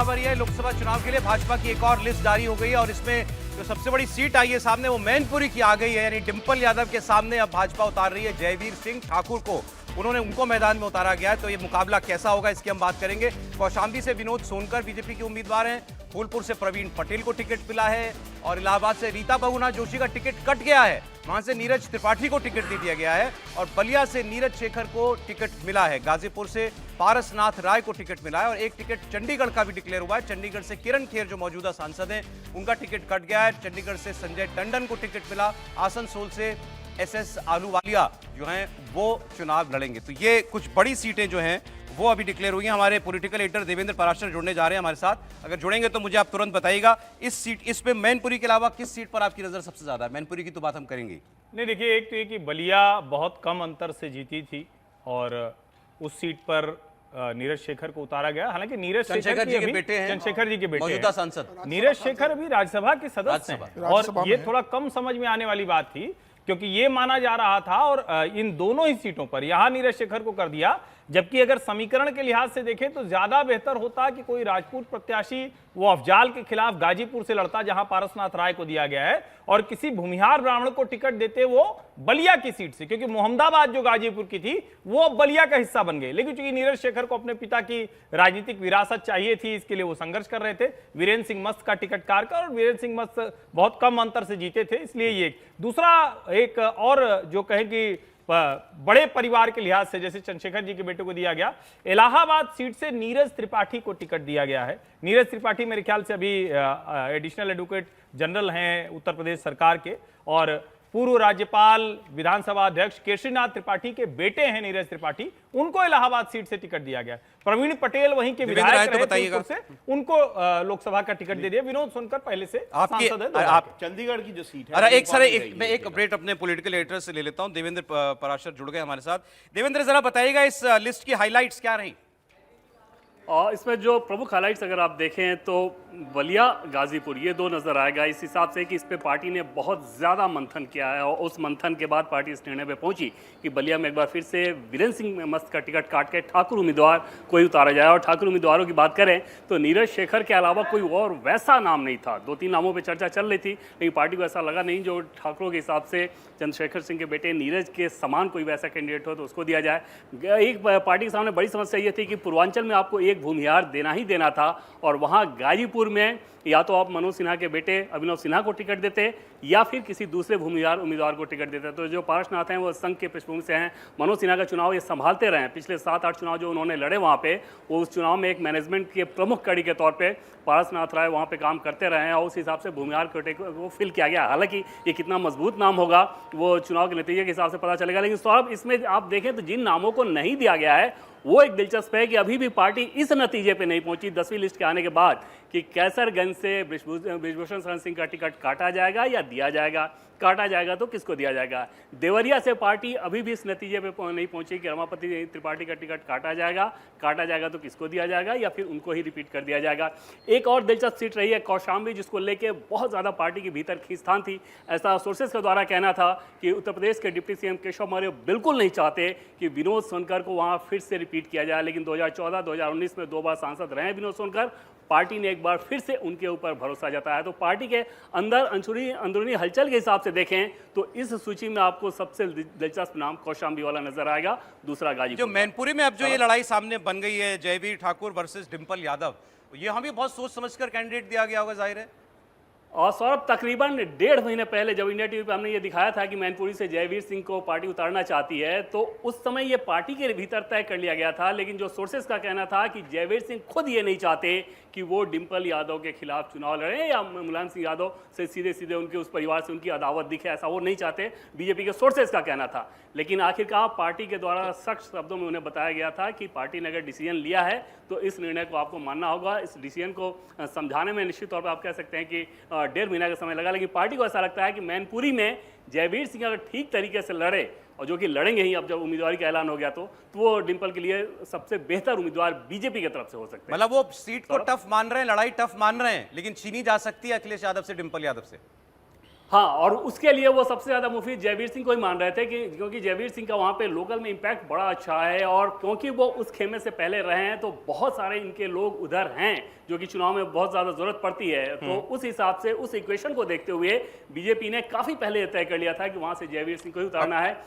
खबर यह है, लोकसभा चुनाव के लिए भाजपा की एक और लिस्ट जारी हो गई है और इसमें जो सबसे बड़ी सीट आई है सामने वो मैनपुरी की आ गई है। यानी डिंपल यादव के सामने अब भाजपा उतार रही है जयवीर सिंह ठाकुर को। उनको मैदान में उतारा गया है। तो ये मुकाबला कैसा होगा इसकी हम बात करेंगे। कौशाम्बी से विनोद सोनकर बीजेपी के उम्मीदवार हैं। फूलपुर से प्रवीण पटेल को टिकट मिला है और इलाहाबाद से रीता बहुगुणा जोशी का टिकट कट गया है। वहां से नीरज त्रिपाठी को टिकट दे दिया गया है और बलिया से नीरज शेखर को टिकट मिला है। गाजीपुर से पारसनाथ राय को टिकट मिला है और एक टिकट चंडीगढ़ का भी डिक्लेयर हुआ है। चंडीगढ़ से किरण खेर जो मौजूदा सांसद हैं उनका टिकट कट गया है। चंडीगढ़ से संजय टंडन को टिकट मिला। आसनसोल से एसएस आलूवालिया जो हैं वो चुनाव लड़ेंगे। तो ये कुछ बड़ी सीटें जो हैं वो अभी डिक्लेयर हुई हैं। हमारे पॉलिटिकल एडिटर देवेंद्र पराशर जुड़ने जा रहे हैं हमारे साथ। अगर जुड़ेंगे तो मुझे आप तुरंत बताइएगा इस पे मैनपुरी के अलावा किस सीट पर आपकी नजर सबसे ज्यादा है? मैनपुरी की तो बात हम करेंगे। नहीं, देखिए, एक तो ये कि बलिया बहुत कम अंतर से जीती थी और उस सीट पर नीरज शेखर को उतारा गया। हालांकि नीरज शेखर जी के बेटे हैं, चंद्रशेखर जी के बेटे मौजूदा सांसद नीरज शेखर अभी राज्यसभा के सदस्य हैं और ये थोड़ा कम समझ में आने वाली बात थी क्योंकि ये माना जा रहा था और इन दोनों ही सीटों पर यहां नीरज शेखर को कर दिया। जबकि अगर समीकरण के लिहाज से देखें तो ज्यादा बेहतर होता कि कोई राजपूत प्रत्याशी वो अफजाल के खिलाफ गाजीपुर से लड़ता जहां पारसनाथ राय को दिया गया है और किसी भूमिहार ब्राह्मण को टिकट देते वो बलिया की सीट से, क्योंकि मोहम्मदाबाद जो गाजीपुर की थी वो बलिया का हिस्सा बन गई। लेकिन चूंकि नीरज शेखर को अपने पिता की राजनीतिक विरासत चाहिए थी, इसके लिए वो संघर्ष कर रहे थे। वीरेंद्र सिंह मस्त का टिकट कारकर और वीरेंद्र सिंह मस्त बहुत कम अंतर से जीते थे, इसलिए ये दूसरा एक और जो कहे कि बड़े परिवार के लिहाज से जैसे चंद्रशेखर जी के बेटे को दिया गया। इलाहाबाद सीट से नीरज त्रिपाठी को टिकट दिया गया है। नीरज त्रिपाठी मेरे ख्याल से अभी एडिशनल एडवोकेट जनरल हैं उत्तर प्रदेश सरकार के और पूर्व राज्यपाल विधानसभा अध्यक्ष केशरीनाथ त्रिपाठी के बेटे हैं नीरज त्रिपाठी। उनको इलाहाबाद सीट से टिकट दिया गया। प्रवीण पटेल वहीं के विधायक तो बताइएगा से उनको लोकसभा का टिकट दे दिया। विनोद सोनकर पहले से सांसद है। आप चंडीगढ़ की जो सीट है, अरे मैं एक अपडेट अपने पॉलिटिकल एडिटर से ले लेता हूं। देवेंद्र पराशर जुड़ गए हमारे साथ। देवेंद्र, जरा बताइएगा इस लिस्ट की हाइलाइट्स क्या रही? और इसमें जो प्रमुख हाइलाइट्स अगर आप देखें तो बलिया गाजीपुर ये दो नज़र आएगा इस हिसाब से कि इस पे पार्टी ने बहुत ज़्यादा मंथन किया है और उस मंथन के बाद पार्टी इस निर्णय पे पहुंची कि बलिया में एक बार फिर से वीरेंद्र सिंह मस्त का टिकट काट के ठाकुर उम्मीदवार को ही उतारा जाए। और ठाकुर उम्मीदवारों की बात करें तो नीरज शेखर के अलावा कोई और वैसा नाम नहीं था। 2-3 नामों पर चर्चा चल रही थी लेकिन पार्टी को ऐसा लगा नहीं जो ठाकुरों के हिसाब से चंद्रशेखर सिंह के बेटे नीरज के समान कोई वैसा कैंडिडेट हो तो उसको दिया जाए। एक पार्टी के सामने बड़ी समस्या ये थी कि पूर्वांचल में आपको एक भूमिहार देना ही देना था और वहां गाजीपुर में या तो आप मनोज सिन्हा के बेटे अभिनव सिन्हा को टिकट देते या फिर किसी दूसरे भूमिहार उम्मीदवार को टिकट देते। तो जो पारसनाथ हैं वो संघ के पृष्ठभूमि से हैं। मनोज सिन्हा का चुनाव ये संभालते रहे हैं। पिछले 7-8 चुनाव जो उन्होंने लड़े वहाँ पे वो उस चुनाव में एक मैनेजमेंट के प्रमुख कड़ी के तौर पे पारसनाथ राय वहाँ पे काम करते रहे हैं और उस हिसाब से भूमिहार कोटे को फिल किया गया। हालांकि ये कितना मजबूत नाम होगा वो चुनाव के नतीजे के हिसाब से पता चलेगा। लेकिन सौरभ, इसमें आप देखें तो जिन नामों को नहीं दिया गया है वो एक दिलचस्प है कि अभी भी पार्टी इस नतीजे पे नहीं पहुंची 10वीं लिस्ट के आने के बाद कि कैसरगंज से बृजभूषण शरण सिंह का टिकट काटा जाएगा या दिया जाएगा। काटा जाएगा तो किसको दिया जाएगा। देवरिया से पार्टी अभी भी इस नतीजे पे नहीं पहुंची कि रमापति त्रिपाठी का टिकट काटा जाएगा तो किसको दिया जाएगा या फिर उनको ही रिपीट कर दिया जाएगा। एक और दिलचस्प सीट रही है कौशाम्बी, जिसको लेके बहुत ज़्यादा पार्टी के भीतर खींचतान थी। ऐसा सोर्सेज के द्वारा कहना था कि उत्तर प्रदेश के डिप्टी सीएम केशव मौर्य बिल्कुल नहीं चाहते कि विनोद सोनकर को वहाँ फिर से रिपीट किया जाए। लेकिन 2014-2019 में 2 बार सांसद रहे विनोद सोनकर। पार्टी ने एक बार फिर से उनके ऊपर भरोसा जताया। तो पार्टी के अंदर अंदरूनी हलचल के हिसाब से देखें तो इस सूची में आपको सबसे दिलचस्प नाम कौशाम्बी वाला नजर आएगा। दूसरा गाजीपुर। जो मैनपुरी में अब जो ये लड़ाई सामने बन गई है जयवीर ठाकुर वर्सेस डिंपल यादव, ये हमें बहुत सोच समझकर कैंडिडेट दिया गया होगा जाहिर है। और सौरभ, तकरीबन 1.5 महीने पहले जब इंडिया टीवी पे हमने ये दिखाया था कि मैनपुरी से जयवीर सिंह को पार्टी उतारना चाहती है तो उस समय ये पार्टी के भीतर तय कर लिया गया था। लेकिन जो सोर्सेज का कहना था कि जयवीर सिंह खुद ये नहीं चाहते कि वो डिंपल यादव के खिलाफ चुनाव लड़ें या मुलायम सिंह यादव से सीधे उनके उस परिवार से उनकी अदावत दिखे, ऐसा वो नहीं चाहते। बीजेपी के सोर्सेज का कहना था। लेकिन आखिरकार पार्टी के द्वारा सख्त शब्दों में उन्हें बताया गया था कि पार्टी ने अगर डिसीजन लिया है तो इस निर्णय को आपको मानना होगा। इस डिसीजन को समझाने में निश्चित तौर पर आप कह सकते हैं कि 1.5 महीना का समय लगा। लेकिन पार्टी को ऐसा लगता है कि मैनपुरी में जयवीर सिंह अगर ठीक तरीके से लड़े और जो कि लड़ेंगे ही, अब जब उम्मीदवारी का ऐलान हो गया तो वो डिंपल के लिए सबसे बेहतर उम्मीदवार बीजेपी की तरफ से हो सकते हैं। मतलब वो सीट को टफ मान रहे हैं, लड़ाई टफ मान रहे हैं, लेकिन छीनी जा सकती है अखिलेश यादव से, डिंपल यादव से। हाँ, और उसके लिए वो सबसे ज़्यादा मुफीद जयवीर सिंह को ही मान रहे थे कि क्योंकि जयवीर सिंह का वहाँ पे लोकल में इम्पैक्ट बड़ा अच्छा है और क्योंकि वो उस खेमे से पहले रहे हैं तो बहुत सारे इनके लोग उधर हैं जो कि चुनाव में बहुत ज़्यादा ज़रूरत पड़ती है। तो उस हिसाब से उस इक्वेशन को देखते हुए बीजेपी ने काफ़ी पहले तय कर लिया था कि वहाँ से जयवीर सिंह को ही उतारना है,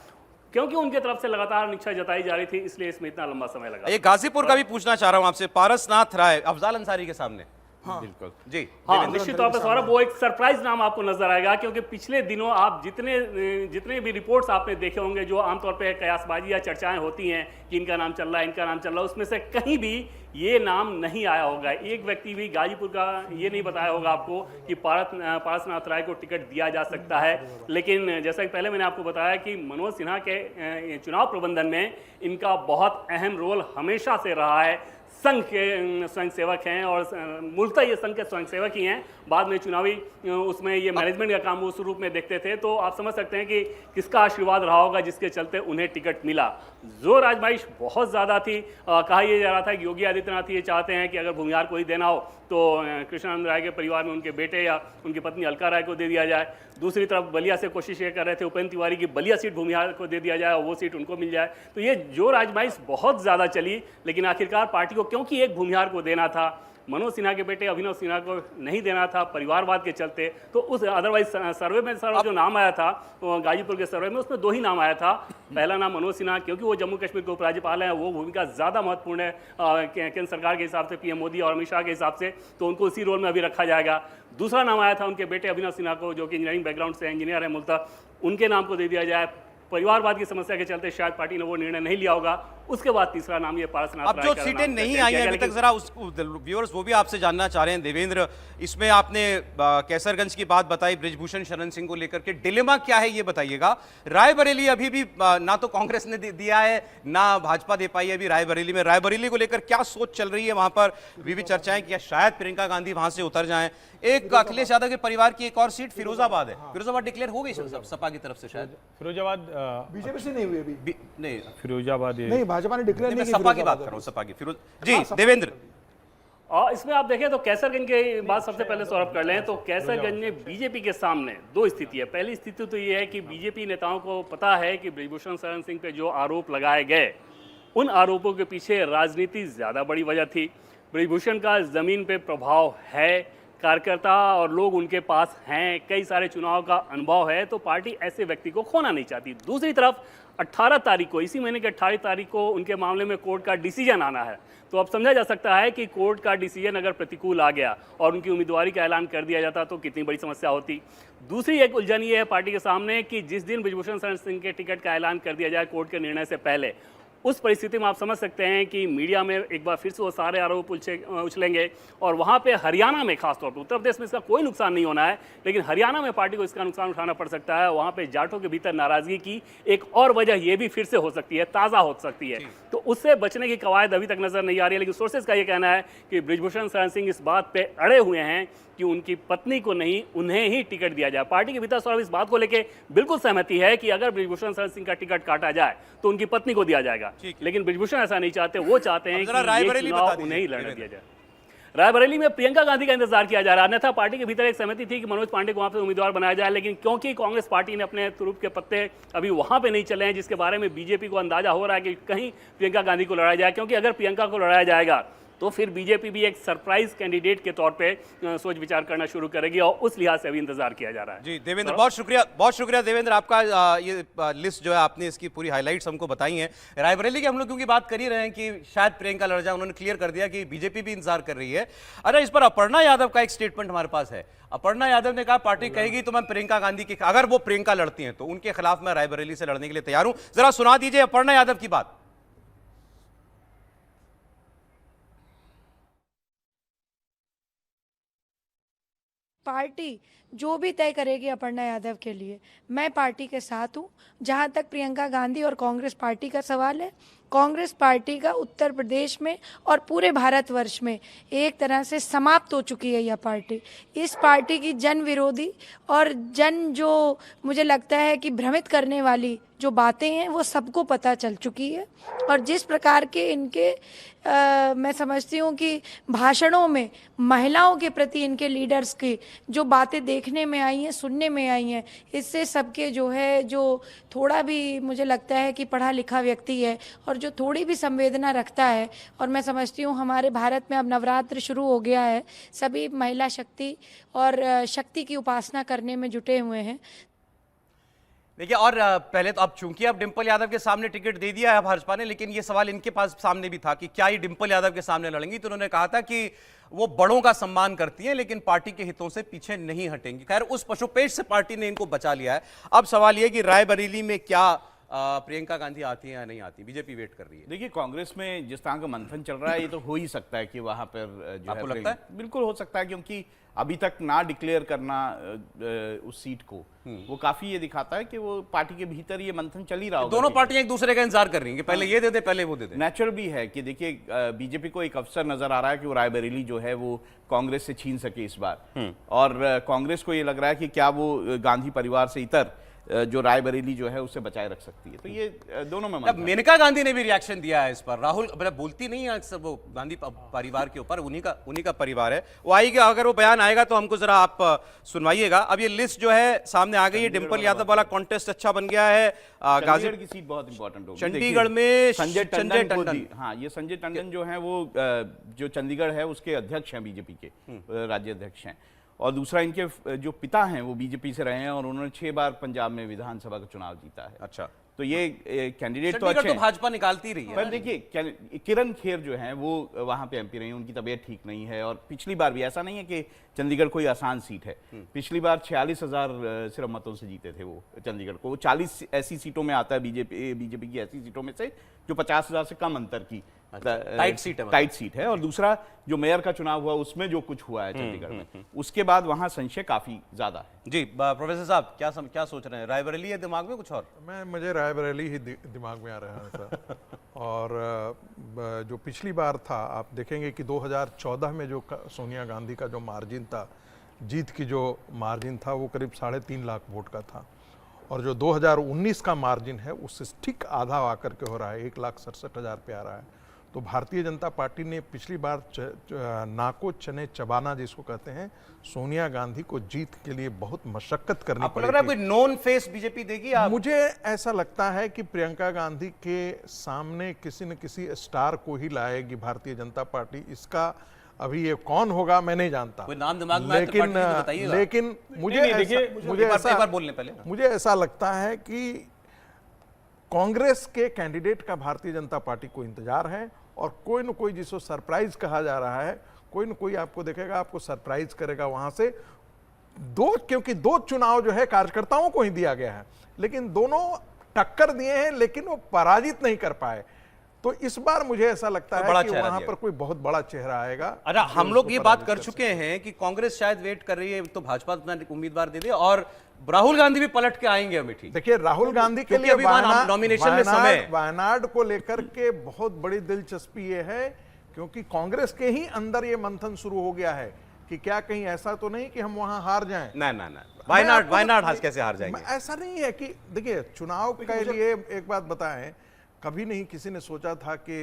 क्योंकि उनके तरफ से लगातार इच्छा जताई जा रही थी, इसलिए इसमें इतना लंबा समय लगा। ये गाजीपुर का भी पूछना चाह रहा हूं आपसे, पारसनाथ राय अफजाल अंसारी के सामने। हाँ बिल्कुल जी। हाँ, निश्चित तौर पर सौरभ वो एक सरप्राइज नाम आपको नजर आएगा, क्योंकि पिछले दिनों आप जितने भी रिपोर्ट्स आपने देखे होंगे जो आमतौर पे कयासबाजी या चर्चाएं होती हैं कि इनका नाम चल रहा है, इनका नाम चल रहा है, उसमें से कहीं भी ये नाम नहीं आया होगा। एक व्यक्ति भी गाजीपुर का ये नहीं बताया होगा आपको कि पारसनाथ राय को टिकट दिया जा सकता है। लेकिन जैसा कि पहले मैंने आपको बताया कि मनोज सिन्हा के चुनाव प्रबंधन में इनका बहुत अहम रोल हमेशा से रहा है। संघ के स्वयंसेवक हैं और मूलतः ये संघ के स्वयंसेवक ही हैं, बाद में चुनावी उसमें ये मैनेजमेंट का काम उस रूप में देखते थे। तो आप समझ सकते हैं कि किसका आशीर्वाद रहा होगा जिसके चलते उन्हें टिकट मिला। जोर आजमाइश बहुत ज़्यादा थी। कहा यह जा रहा था कि योगी आदित्यनाथ ये चाहते हैं कि अगर भूमिहार को ही देना हो तो कृष्णानंद राय के परिवार में उनके बेटे या उनकी पत्नी अलका राय को दे दिया जाए। दूसरी तरफ बलिया से कोशिश ये कर रहे थे उपेंद्र तिवारी की बलिया सीट भूमिहार को दे दिया जाए और वो सीट उनको मिल जाए। तो ये जोर आजमाइश बहुत ज़्यादा चली, लेकिन आखिरकार पार्टी को क्योंकि एक भूमिहार को देना था, मनोज सिन्हा के बेटे अभिनव सिन्हा को नहीं देना था परिवारवाद के चलते, तो उस अदरवाइज सर्वे में जो नाम आया था गाजीपुर के सर्वे में उसमें 2 ही नाम आया था। पहला नाम मनोज सिन्हा, क्योंकि वो जम्मू कश्मीर के उपराज्यपाल हैं, वो भूमिका ज़्यादा महत्वपूर्ण है केंद्र सरकार के हिसाब से, पीएम मोदी और अमित शाह के हिसाब से, तो उनको उसी रोल में अभी रखा जाएगा। दूसरा नाम आया था उनके बेटे अभिनव सिन्हा को, जो कि इंजीनियरिंग बैकग्राउंड से इंजीनियर है मूलतः, उनके नाम को दे दिया जाए। परिवारवाद की समस्या के चलते शायद पार्टी ने वो निर्णय नहीं लिया होगा। उसके बाद तीसरा नाम ये पारसनाथ अब जो सीटें नहीं आई हैं अभी तक, जरा उस व्यूअर्स वो भी आपसे जानना चाह रहे हैं। देवेंद्र, इसमें आपने कैसरगंज की बात बताई, बृजभूषण शरण सिंह को लेकर के डिलेमा क्या है ये बताइएगा। रायबरेली अभी भी ना तो कांग्रेस ने दिया है ना भाजपा दे पाई है अभी रायबरेली में। रायबरेली को लेकर क्या सोच चल रही है वहां पर? भी चर्चाएं कि शायद प्रियंका गांधी वहां से उतर जाएं। एक अखिलेश यादव के परिवार की एक और सीट फिरोजाबाद है, फिरोजाबाद डिक्लेयर हो गई सपा की तरफ से शायद। फिरोजाबाद बीजेपी से नहीं हुई अभी, नहीं फिरोजाबाद नहीं भाजपा ने डिक्लेयर नहीं, सपा की बात कर रहा हूं, सपा की। फिरोज जी देवेंद्र, और इसमें आप देखें तो कैसरगंज की बात सबसे पहले सौरभ कर लें तो कैसरगंज में बीजेपी के सामने 2 स्थिति है। पहली स्थिति तो ये है कि बीजेपी नेताओं को पता है कि बृजभूषण शरण सिंह पे जो आरोप लगाए गए, उन आरोपों के पीछे राजनीति ज़्यादा बड़ी वजह थी। बृजभूषण का ज़मीन पे प्रभाव है, कार्यकर्ता और लोग उनके पास हैं, कई सारे चुनाव का अनुभव है, तो पार्टी ऐसे व्यक्ति को खोना नहीं चाहती। दूसरी तरफ 18 तारीख को, इसी महीने की 18 तारीख को उनके मामले में कोर्ट का डिसीजन आना है। तो अब समझा जा सकता है कि कोर्ट का डिसीजन अगर प्रतिकूल आ गया और उनकी उम्मीदवारी का ऐलान कर दिया जाता तो कितनी बड़ी समस्या होती। दूसरी एक उलझन ये है पार्टी के सामने कि जिस दिन बृजभूषण शरण सिंह के टिकट का ऐलान कर दिया जाए कोर्ट के निर्णय से पहले, उस परिस्थिति में आप समझ सकते हैं कि मीडिया में एक बार फिर से वो सारे आरोप उछलेंगे और वहाँ पे हरियाणा में खासतौर पर, उत्तर प्रदेश में इसका कोई नुकसान नहीं होना है, लेकिन हरियाणा में पार्टी को इसका नुकसान उठाना पड़ सकता है। वहाँ पे जाटों के भीतर नाराजगी की एक और वजह ये भी फिर से हो सकती है, ताज़ा हो सकती है। तो उससे बचने की कवायद अभी तक नजर नहीं आ रही है, लेकिन सोर्सेज का ये कहना है कि बृजभूषण शरण सिंह इस बात पे अड़े हुए हैं कि उनकी पत्नी को नहीं, उन्हें ही टिकट दिया जाए। पार्टी के भीतर सौरभ इस बात को लेकर बिल्कुल सहमति है कि अगर बृजभूषण शरण सिंह का टिकट काटा जाए तो उनकी पत्नी को दिया जाएगा, लेकिन बृजभूषण ऐसा नहीं चाहते। वो चाहते हैं कि ये चुनाव उन्हें ही लड़ने दिया जाए। रायबरेली में प्रियंका गांधी का इंतजार किया जा रहा है, अन्यथा पार्टी के भीतर एक सहमति थी कि मनोज पांडे को वहां पर उम्मीदवार बनाया जाए, लेकिन क्योंकि कांग्रेस पार्टी ने अपने तुरुप के पत्ते अभी वहां पे नहीं चले हैं, जिसके बारे में बीजेपी को अंदाजा हो रहा है कि कहीं प्रियंका गांधी को लड़ाया जाए, क्योंकि अगर प्रियंका को लड़ाया जाएगा तो फिर बीजेपी भी एक सरप्राइज कैंडिडेट के तौर पे सोच विचार करना शुरू करेगी और उस लिहाज से अभी इंतजार किया जा रहा है। जी देवेंद्र, बहुत शुक्रिया देवेंद्र, आपका ये लिस्ट जो है आपने इसकी पूरी हाइलाइट्स हमको बताई हैं। रायबरेली की हम लोग क्योंकि बात कर ही रहे हैं कि शायद प्रियंका लड़ जाए, उन्होंने क्लियर कर दिया कि बीजेपी भी इंतजार कर रही है। अरे इस पर अपर्णा यादव का एक स्टेटमेंट हमारे पास है। अपर्णा यादव ने कहा पार्टी कहेगी तो मैं प्रियंका गांधी की, अगर वो प्रियंका लड़ती हैं तो उनके खिलाफ मैं रायबरेली से लड़ने के लिए तैयार हूं। जरा सुना दीजिए अपर्णा यादव की बात। पार्टी जो भी तय करेगी अपर्णा यादव के लिए, मैं पार्टी के साथ हूँ। जहाँ तक प्रियंका गांधी और कांग्रेस पार्टी का सवाल है, कांग्रेस पार्टी का उत्तर प्रदेश में और पूरे भारतवर्ष में एक तरह से समाप्त हो चुकी है यह पार्टी। इस पार्टी की जन विरोधी और जन जो मुझे लगता है कि भ्रमित करने वाली जो बातें हैं वो सबको पता चल चुकी है। और जिस प्रकार के इनके मैं समझती हूँ कि भाषणों में महिलाओं के प्रति इनके लीडर्स की जो बातें देखने में आई हैं, सुनने में आई हैं, इससे सबके जो है जो थोड़ा भी मुझे लगता है कि पढ़ा लिखा व्यक्ति है और जो थोड़ी भी संवेदना रखता है, और मैं समझती हूँ हमारे भारत में अब नवरात्र शुरू हो गया है, सभी महिला शक्ति और शक्ति की उपासना करने में जुटे हुए हैं। देखिए, और पहले तो अब चूंकि अब डिंपल यादव के सामने टिकट दे दिया है भाजपा ने, लेकिन ये सवाल इनके पास सामने भी था कि क्या ये डिंपल यादव के सामने लड़ेंगी, तो उन्होंने कहा था कि वो बड़ों का सम्मान करती हैं लेकिन पार्टी के हितों से पीछे नहीं हटेंगी। खैर, उस पशुपेश से पार्टी ने इनको बचा लिया है। अब सवाल ये कि रायबरेली में क्या प्रियंका गांधी आती है या नहीं आती, बीजेपी वेट कर रही है। देखिए, कांग्रेस में जिस तरह का मंथन चल रहा है, ये तो हो ही सकता है कि वहां पर जो आपको लगता है? बिल्कुल हो सकता है, क्योंकि अभी तक ना डिक्लेयर करना उस सीट को, वो काफी ये दिखाता है कि वो पार्टी के भीतर ये मंथन चल ही रहा होगा। दोनों पार्टियां एक दूसरे का इंतजार कर रही हैं कि पहले ये दे दे, पहले वो दे दे। नेचुरल भी है कि देखिए, बीजेपी को एक अवसर नजर आ रहा है कि वो रायबरेली जो है वो कांग्रेस से छीन सके इस बार, और कांग्रेस को ये लग रहा है कि क्या वो गांधी परिवार से इतर जो रायबरेली जो है उसे बचाए रख सकती है। तो ये दोनों में अब मेनका गांधी ने भी रिएक्शन दिया है इस पर। राहुल बोलती नहीं है अक्सर वो गांधी परिवार के ऊपर, उन्हीं का परिवार है। वो आएगी, अगर वो बयान आएगा तो हमको जरा आप सुनवाइएगा। अब ये लिस्ट जो है सामने आ गई है, डिंपल यादव वाला कॉन्टेस्ट अच्छा बन गया है। गाजीपुर की सीट बहुत इंपॉर्टेंट होगी। चंडीगढ़ में संजय टंडन, हाँ, ये संजय टंडन जो है वो जो चंडीगढ़ है उसके अध्यक्ष हैं, बीजेपी के राज्य अध्यक्ष हैं। और दूसरा, इनके जो पिता हैं वो बीजेपी से रहे हैं और उन्होंने 6 बार पंजाब में विधानसभा का चुनाव जीता है। अच्छा, तो ये कैंडिडेट तो अच्छे हैं। भाजपा निकालती रही है। पर देखिए, किरण खेर जो हैं वो वहां पे एमपी रही हैं, उनकी तबीयत ठीक नहीं है। और पिछली बार भी ऐसा नहीं है कि चंडीगढ़ कोई आसान सीट है। पिछली बार 46,000 सिर्फ मतों से जीते थे वो चंडीगढ़ को। वो 40 ऐसी सीटों में आता है, बीजेपी की ऐसी सीटों में से जो 50,000 से कम अंतर की टाइट सीट है। और दूसरा, जो मेयर का चुनाव हुआ उसमें जो कुछ हुआ है चंडीगढ़ में, उसके बाद वहां संशय काफी ज्यादा है। जी प्रोफेसर साहब, क्या सोच रहे हैं? रायबरेली है दिमाग में कुछ और? मुझे रायबरेली ही दिमाग में आ रहा है सर। और जो पिछली बार था, आप देखेंगे कि 2014 में जो सोनिया गांधी का जो मार्जिन था, जीत की जो मार्जिन था, वो करीब 3.5 लाख वोट का था। और जो 2019 का मार्जिन है उससे ठीक आधा आकर के हो रहा है, 1,67,000 पे आ रहा है। तो भारतीय जनता पार्टी ने पिछली बार नाको चने चबाना जिसको कहते हैं, सोनिया गांधी को जीत के लिए बहुत मशक्कत करनी पड़ी। लग रहा है कोई नॉन फेस बीजेपी देगी आप? मुझे ऐसा लगता है कि प्रियंका गांधी के सामने किसी न किसी स्टार को ही लाएगी भारतीय जनता पार्टी। इसका अभी ये कौन होगा मैं नहीं जानता, कोई नाम दिमाग में लेकिन मुझे ऐसा लगता है कि कांग्रेस के कैंडिडेट का भारतीय जनता पार्टी को इंतजार है, और कोई न कोई जिसको सरप्राइज कहा जा रहा है, कोई न कोई आपको देखेगा, आपको सरप्राइज करेगा वहां से। क्योंकि 2 चुनाव जो है कार्यकर्ताओं को ही दिया गया है, लेकिन दोनों टक्कर दिए हैं, लेकिन वो पराजित नहीं कर पाए। तो इस बार मुझे ऐसा लगता है कि वहां पर कोई बहुत बड़ा चेहरा आएगा। अरे हम लोग ये बात कर चुके हैं कि कांग्रेस शायद वेट कर रही है तो भाजपा अपना उम्मीदवार दे दे, और राहुल गांधी भी पलट के आएंगे अमेठी। देखिए, राहुल गांधी के लिए नॉमिनेशन में समय, वायनाड को लेकर के बहुत बड़ी दिलचस्पी ये है, क्योंकि कांग्रेस के ही अंदर ये मंथन शुरू हो गया है कि क्या कहीं ऐसा तो नहीं कि हम वहां हार जाएं। ना, वायनाड कैसे हार जाएंगे? ऐसा नहीं है कि देखिए, चुनाव के लिए एक बात बताएं, कभी नहीं किसी ने सोचा था कि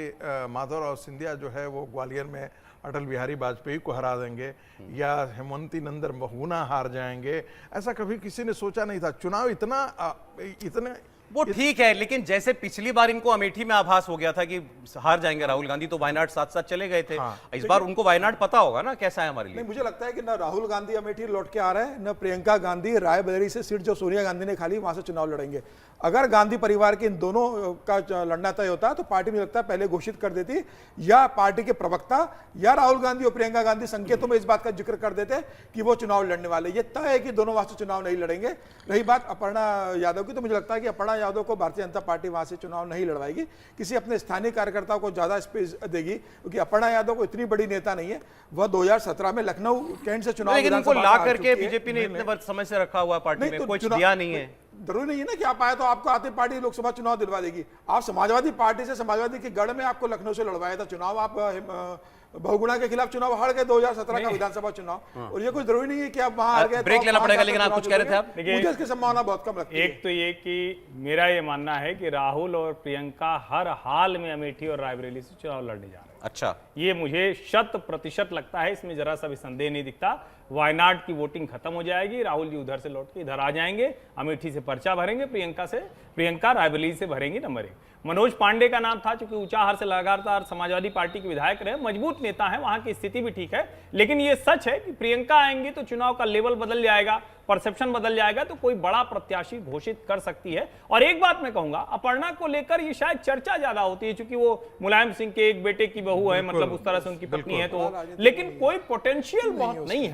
माधवराव सिंधिया जो है वो ग्वालियर में अटल बिहारी वाजपेयी को हरा देंगे या हेमंती नंदन बहुगुना हार जाएंगे। ऐसा कभी किसी ने सोचा नहीं था। चुनाव इतने वो ठीक है, लेकिन जैसे पिछली बार इनको अमेठी में आभास हो गया था कि हार जाएंगे राहुल गांधी, तो वायनाड साथ चले गए थे। इस बार उनको वायनाड पता होगा ना कैसा है हमारे लिए। नहीं, मुझे लगता है कि न राहुल गांधी अमेठी लौट के आ रहे हैं, न प्रियंका गांधी रायबरेली से सीट जो सोनिया गांधी ने खाली वहां से चुनाव लड़ेंगे। अगर गांधी परिवार के इन दोनों का लड़ना तय होता तो पार्टी, मुझे लगता है, पहले घोषित कर देती, या पार्टी के प्रवक्ता या राहुल गांधी और प्रियंका गांधी संकेतों में इस बात का जिक्र कर देते कि वो चुनाव लड़ने वाले। ये तय है कि दोनों वहां से चुनाव नहीं लड़ेंगे। रही बात अपर्णा यादव की, तो मुझे लगता है कि अपर्णा यादव को भारतीय जनता पार्टी वहां से चुनाव नहीं लड़वाएगी, किसी अपने स्थानीय कार्यकर्ताओं को ज्यादा स्पेस देगी, क्योंकि अपर्णा यादव को इतनी बड़ी नेता नहीं है। वह 2017 में लखनऊ कैंट से चुनाव, लेकिन उनको ला करके बीजेपी ने इतने समय से रखा हुआ पार्टी में, कुछ दिया नहीं है। जरूरी नहीं है ना कि आप आए तो आपको आते पार्टी लोकसभा चुनाव दिलवा देगी। आप समाजवादी पार्टी से, समाजवादी के गढ़ में आपको लखनऊ से लड़वाया था चुनाव, आप बहुगुणा के खिलाफ चुनाव हार गए 2017 का विधानसभा चुनाव। और ये कोई जरूरी नहीं है कि आप वहां हार गए। ब्रेक लेना पड़ेगा, लेकिन आप कुछ कह रहे थे आप। मुझे इसकी संभावना बहुत कम लगती है। एक तो ये कि मेरा ये मानना है कि राहुल और प्रियंका हर हाल में अमेठी और रायबरेली से चुनाव लड़ने जा रहे हैं। अच्छा, ये मुझे 100% लगता है, इसमें जरा सा भी संदेह नहीं दिखता। वायनाड की वोटिंग खत्म हो जाएगी, राहुल जी उधर से लौट के इधर आ जाएंगे, अमेठी से पर्चा भरेंगे, प्रियंका रायबरेली से भरेंगी। नंबर 1, मनोज पांडे का नाम था, चूंकि ऊंचाहार से लगातार समाजवादी पार्टी के विधायक रहे, मजबूत नेता है, वहां की स्थिति भी ठीक है। लेकिन ये सच है कि प्रियंका आएंगी तो चुनाव का लेवल बदल जाएगा, परसेप्शन बदल जाएगा, तो कोई बड़ा प्रत्याशी घोषित कर सकती है। और एक बात मैं कहूंगा, अपर्णा को लेकर ये शायद चर्चा ज्यादा होती है, क्योंकि वो मुलायम सिंह के एक बेटे की बहू है, मतलब उस तरह से उनकी पत्नी है, तो लेकिन कोई पोटेंशियल बहुत नहीं है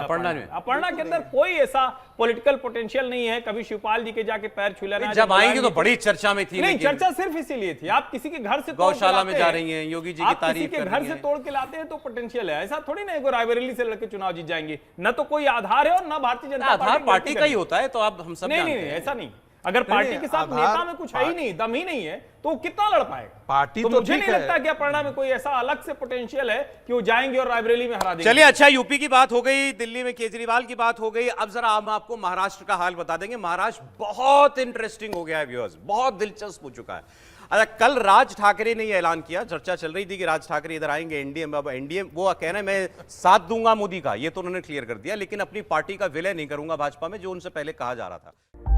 अपर्णा के अंदर, कोई ऐसा पॉलिटिकल पोटेंशियल नहीं है। कभी शिवपाल जी के जाके पैर छू लेना, जब आएंगे तो बड़ी चर्चा में थी। नहीं, चर्चा सिर्फ इसीलिए थी, आप किसी के घर से गौशाला में जा रही हैं, योगी जी की तारीफ कर रही हैं, घर से तोड़ के लाते हैं तो पोटेंशियल है। ऐसा थोड़ी ना रायबरेली से लड़के चुनाव जीत जाएंगे, न तो कोई आधार है और न भारतीय जनता पार्टी का ही होता है, तो आप हम सब नहीं, ऐसा नहीं। अगर पार्टी के साथ नेता में कुछ है ही नहीं, दम ही नहीं है, तो कितना लड़ पाएगा पार्टी? तो मुझे नहीं लगता कि अपर्णा में कोई ऐसा अलग से पोटेंशियल है कि वो जाएंगे और रायबरेली में हरा देंगे। चलिए, अच्छा, यूपी की बात हो गई, दिल्ली में केजरीवाल की बात हो गई, अब जरा हम आपको महाराष्ट्र का हाल बता देंगे। महाराष्ट्र बहुत इंटरेस्टिंग हो गया है व्यूअर्स, बहुत दिलचस्प हो चुका है। अच्छा, कल राज ठाकरे ने यह ऐलान किया, चर्चा चल रही थी कि राज ठाकरे इधर आएंगे, एनडीए वो कह रहे हैं मैं साथ दूंगा मोदी का, ये तो उन्होंने क्लियर कर दिया, लेकिन अपनी पार्टी का विलय नहीं करूंगा भाजपा में, जो उनसे पहले कहा जा रहा था।